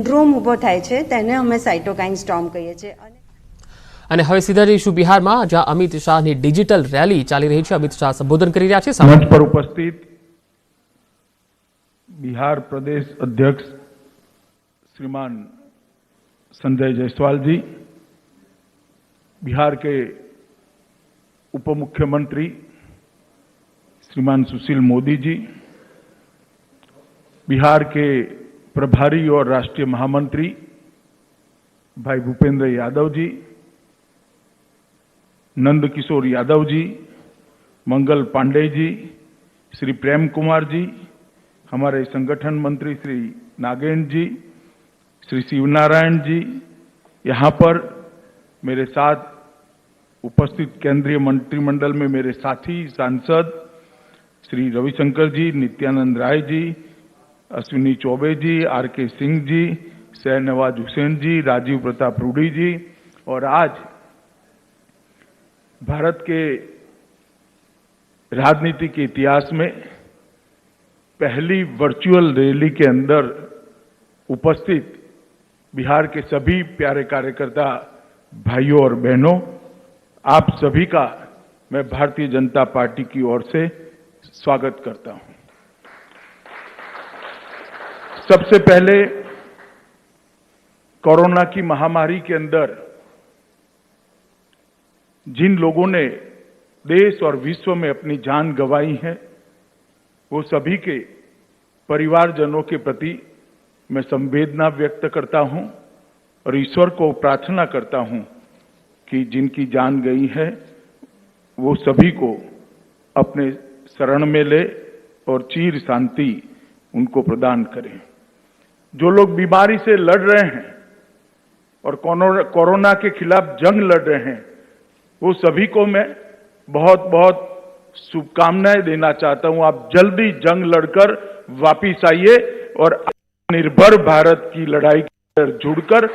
Syndrome ઊભો થાય છે તેને અમે સાઇટોકાઇન સ્ટોર્મ કહીએ છીએ. અને હવે સીધા જઈશું બિહારમાં, જ્યાં અમિત શાહની ડિજિટલ રેલી ચાલી રહી છે. અમિત શાહ સંબોધન કરી રહ્યા છે. મંચ પર ઉપસ્થિત बिहार प्रदेश अध्यक्ष श्रीमान संजय जायसवाल जी, बिहार के उप मुख्यमंत्री श्रीमान सुशील मोदी जी, बिहार के प्रभारी और राष्ट्रीय महामंत्री भाई भूपेंद्र यादव जी, नंद किशोर यादव जी, मंगल पांडे जी, श्री प्रेम कुमार जी, हमारे संगठन मंत्री श्री नागेंद्र जी, श्री शिवनारायण जी, यहाँ पर मेरे साथ उपस्थित केंद्रीय मंत्रिमंडल में मेरे साथी सांसद श्री रविशंकर जी, नित्यानंद राय जी, अश्विनी चौबे जी, आर के सिंह जी, शहनवाज हुसैन जी, राजीव प्रताप रूडी जी, और आज भारत के राजनीति के इतिहास में पहली वर्चुअल रैली के अंदर उपस्थित बिहार के सभी प्यारे कार्यकर्ता भाइयों और बहनों, आप सभी का मैं भारतीय जनता पार्टी की ओर से स्वागत करता हूं। सबसे पहले कोरोना की महामारी के अंदर जिन लोगों ने देश और विश्व में अपनी जान गंवाई है, वो सभी के परिवारजनों के प्रति मैं संवेदना व्यक्त करता हूं और ईश्वर को प्रार्थना करता हूं कि जिनकी जान गई है वो सभी को अपने शरण में ले और चिर शांति उनको प्रदान करें। जो लोग बीमारी से लड़ रहे हैं और कोरोना के खिलाफ जंग लड़ रहे हैं, वो सभी को मैं बहुत बहुत शुभकामनाएं देना चाहता हूं। आप जल्दी जंग लड़कर वापिस आइए और निर्भर भारत की लड़ाई के अंदर जुड़कर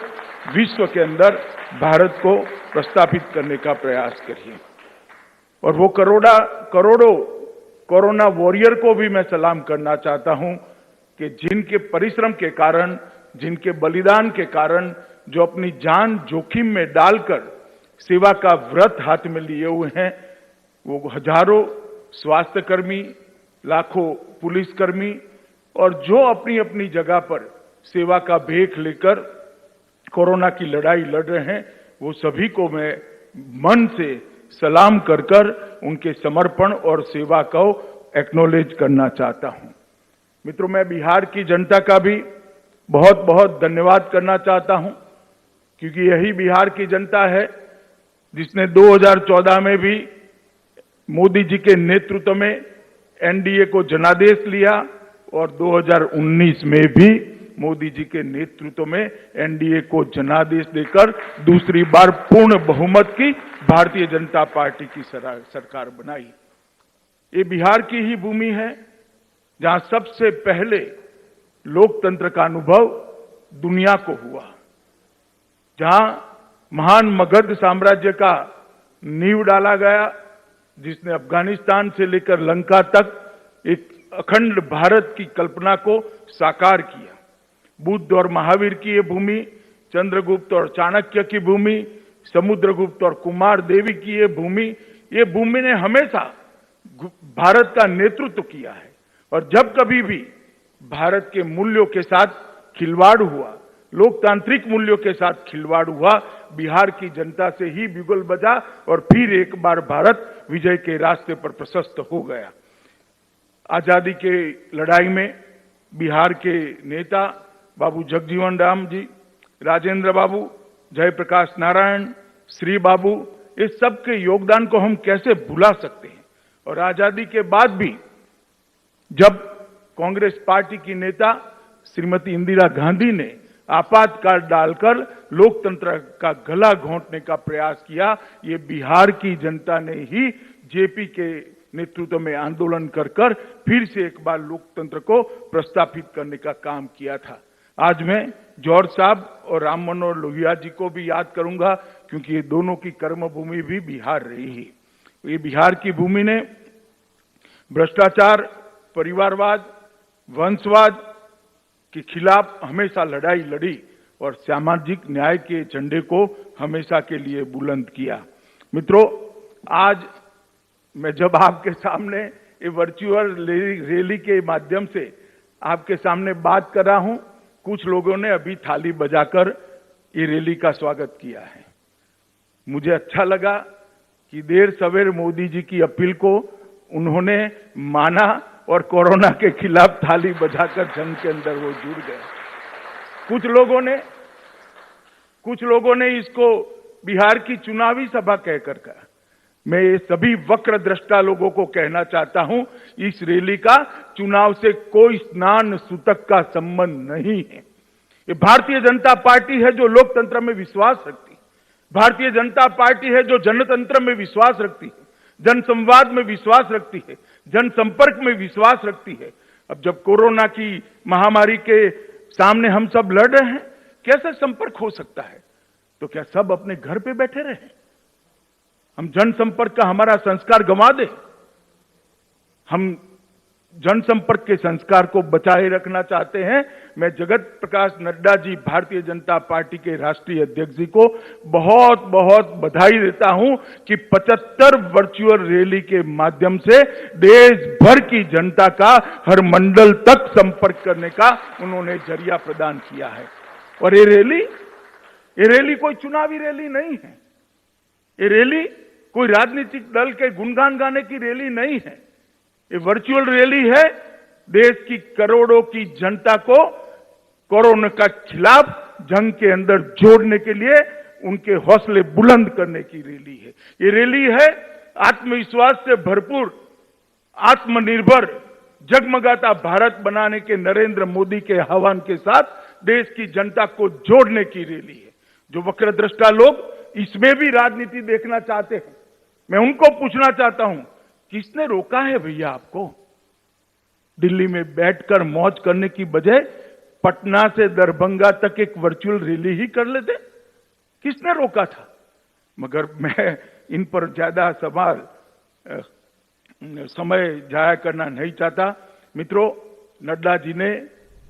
विश्व के अंदर भारत को प्रस्थापित करने का प्रयास करिए। और वो करोड़ों कोरोना वॉरियर को भी मैं सलाम करना चाहता हूं कि जिनके परिश्रम के कारण, जिनके बलिदान के कारण, जो अपनी जान जोखिम में डालकर सेवा का व्रत हाथ में लिए हुए हैं, वो हजारों स्वास्थ्यकर्मी, लाखों पुलिसकर्मी और जो अपनी अपनी जगह पर सेवा का भेख लेकर कोरोना की लड़ाई लड़ रहे हैं, वो सभी को मैं मन से सलाम कर कर उनके समर्पण और सेवा को एक्नॉलेज करना चाहता हूं। मित्रों, मैं बिहार की जनता का भी बहुत बहुत धन्यवाद करना चाहता हूं, क्योंकि यही बिहार की जनता है जिसने 2014 में भी मोदी जी के नेतृत्व में एनडीए को जनादेश लिया और 2019 में भी मोदी जी के नेतृत्व में एनडीए को जनादेश देकर दूसरी बार पूर्ण बहुमत की भारतीय जनता पार्टी की सरकार बनाई। ये बिहार की ही भूमि है जहां सबसे पहले लोकतंत्र का अनुभव दुनिया को हुआ, जहां महान मगध साम्राज्य का नींव डाला गया, जिसने अफगानिस्तान से लेकर लंका तक एक अखंड भारत की कल्पना को साकार किया। बुद्ध और महावीर की ये भूमि, चंद्रगुप्त और चाणक्य की भूमि, समुद्रगुप्त और कुमार देवी की ये भूमि ने हमेशा भारत का नेतृत्व किया है। और जब कभी भी भारत के मूल्यों के साथ खिलवाड़ हुआ, लोकतांत्रिक मूल्यों के साथ खिलवाड़ हुआ, बिहार की जनता से ही बिगुल बजा और फिर एक बार भारत विजय के रास्ते पर प्रशस्त हो गया। आजादी के लड़ाई में बिहार के नेता बाबू जगजीवन राम जी, राजेंद्र बाबू, जयप्रकाश नारायण, श्री बाबू, इस सब के योगदान को हम कैसे भुला सकते हैं। और आजादी के बाद भी जब कांग्रेस पार्टी की नेता श्रीमती इंदिरा गांधी ने आपातकाल डालकर लोकतंत्र का गला घोंटने का प्रयास किया, ये बिहार की जनता ने ही जेपी के नेतृत्व में आंदोलन कर फिर से एक बार लोकतंत्र को प्रस्थापित करने का काम किया था। आज मैं जौहर साहब और राम मनोहर लोहिया जी को भी याद करूंगा, क्योंकि ये दोनों की कर्मभूमि भी बिहार रही है। ये बिहार की भूमि ने भ्रष्टाचार, परिवारवाद, वंशवाद के खिलाफ हमेशा लड़ाई लड़ी और सामाजिक न्याय के झंडे को हमेशा के लिए बुलंद किया। मित्रों, आज मैं जब आपके सामने ये वर्चुअल रैली के माध्यम से आपके सामने बात कर रहा हूं, कुछ लोगों ने अभी थाली बजाकर ये रैली का स्वागत किया है। मुझे अच्छा लगा कि देर सवेर मोदी जी की अपील को उन्होंने माना और कोरोना के खिलाफ थाली बजाकर जंग के अंदर वो जुड़ गए। कुछ लोगों ने इसको बिहार की चुनावी सभा कहकर कहा। मैं ये सभी वक्र दृष्टा लोगों को कहना चाहता हूं, इस रैली का चुनाव से कोई स्नान सूतक का संबंध नहीं है। ये भारतीय जनता पार्टी है जो लोकतंत्र में विश्वास रखती है। भारतीय जनता पार्टी है जो जनतंत्र में विश्वास रखती है, जनसंवाद में विश्वास रखती है, जनसंपर्क में विश्वास रखती है। अब जब कोरोना की महामारी के सामने हम सब लड़ रहे हैं, कैसे संपर्क हो सकता है? तो क्या सब अपने घर पे बैठे रहे? हम जनसंपर्क का हमारा संस्कार गंवा दे? हम जनसंपर्क के संस्कार को बचाए रखना चाहते हैं। मैं जगत प्रकाश नड्डा जी, भारतीय जनता पार्टी के राष्ट्रीय अध्यक्ष जी को बहुत बहुत बधाई देता हूं कि 75 वर्चुअल रैली के माध्यम से देश भर की जनता का हर मंडल तक संपर्क करने का उन्होंने जरिया प्रदान किया है। और ये रैली कोई चुनावी रैली नहीं है। ये रैली कोई राजनीतिक दल के गुणगान गाने की रैली नहीं है। ये वर्चुअल रैली है देश की करोड़ों की जनता को कोरोना के खिलाफ जंग के अंदर जोड़ने के लिए उनके हौसले बुलंद करने की रैली है। ये रैली है आत्मविश्वास से भरपूर, आत्मनिर्भर, जगमगाता भारत बनाने के नरेंद्र मोदी के आह्वान के साथ देश की जनता को जोड़ने की रैली है। जो वक्रदृष्टा लोग इसमें भी राजनीति देखना चाहते हैं, मैं उनको पूछना चाहता हूं, किसने रोका है भैया आपको? दिल्ली में बैठकर मौज करने की बजाय पटना से दरभंगा तक एक वर्चुअल रैली ही कर लेते? किसने रोका था? मगर मैं इन पर ज्यादा समय जाया करना नहीं चाहता। मित्रों, नड्डा जी ने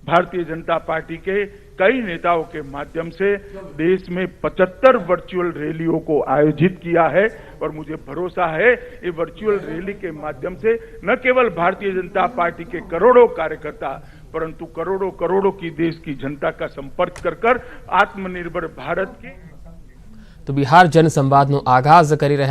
भारतीय जनता पार्टी के कई नेताओं के माध्यम से देश में 75 वर्चुअल रैलियों को आयोजित किया है और मुझे भरोसा है ये वर्चुअल रैली के माध्यम से न केवल भारतीय जनता पार्टी के करोड़ों कार्यकर्ता परंतु करोड़ों की देश की जनता का संपर्क कर आत्मनिर्भर भारत की तो बिहार जनसंवादનો આગાજ કરી રહ્યા